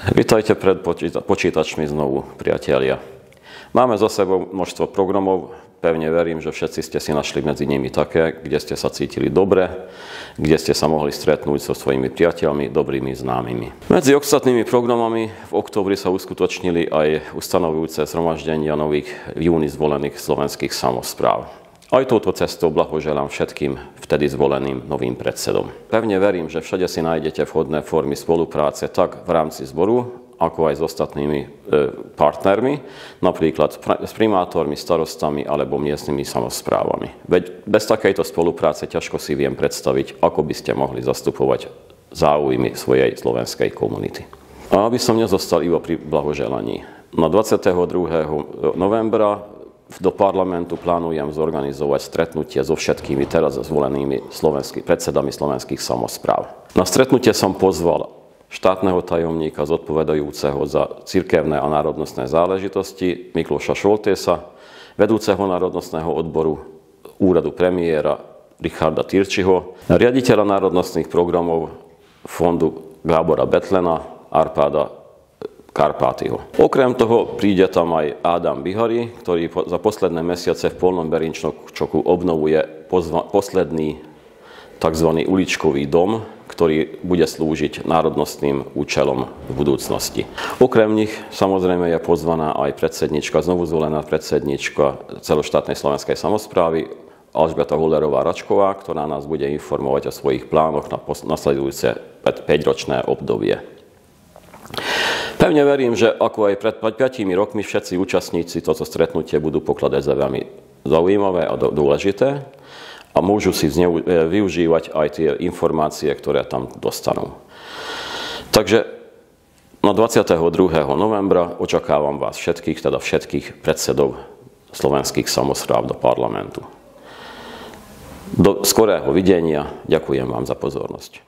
Vítajte pred počítačmi znovu, priatelia. Máme za sebou množstvo programov, pevne verím, že všetci ste si našli medzi nimi také, kde ste sa cítili dobre, kde ste sa mohli stretnúť so svojimi priateľmi, dobrými známymi. Medzi ostatnými programami v októbri sa uskutočnili aj ustanovujúce zhromaždenia nových v júni zvolených slovenských samospráv. Aj touto cestou blahoželám všetkým vtedy zvoleným novým predsedom. Pevne verím, že všade si nájdete vhodné formy spolupráce tak v rámci zboru, ako aj s ostatnými partnermi, napríklad s primátormi, starostami alebo miestnymi samosprávami. Veď bez takejto spolupráce ťažko si viem predstaviť, ako by ste mohli zastupovať záujmy svojej slovenskej komunity. A aby som nezostal iba pri blahoželaní. Na 22. novembra do parlamentu plánujem zorganizovať stretnutie so všetkými teraz zvolenými predsedami slovenských samospráv. Na stretnutie som pozval štátneho tajomníka zodpovedajúceho za cirkevné a národnostné záležitosti Mikloša Šoltésa, vedúceho národnostného odboru úradu premiéra Richarda Tyrčiho, riaditeľa národnostných programov fondu Gábora Betlena, Arpáda Karpátyho. Okrem toho príde tam aj Ádám Bihari, ktorý za posledné mesiace v Polnom Berinčoku obnovuje posledný tzv. Uličkový dom, ktorý bude slúžiť národnostným účelom v budúcnosti. Okrem nich samozrejme je pozvaná aj predsednička, znovu zvolená predsednička celoštátnej slovenskej samosprávy Alžbeta Hullerová-Račková, ktorá nás bude informovať o svojich plánoch na nasledujúce 5-ročné obdobie. Pevne verím, že ako aj pred 5 rokmi všetci účastníci toto stretnutie budú pokladať za veľmi zaujímavé a dôležité a môžu si využívať aj tie informácie, ktoré tam dostanú. Takže na 22. novembra očakávam vás všetkých, teda všetkých predsedov slovenských samospráv do parlamentu. Do skorého videnia, ďakujem vám za pozornosť.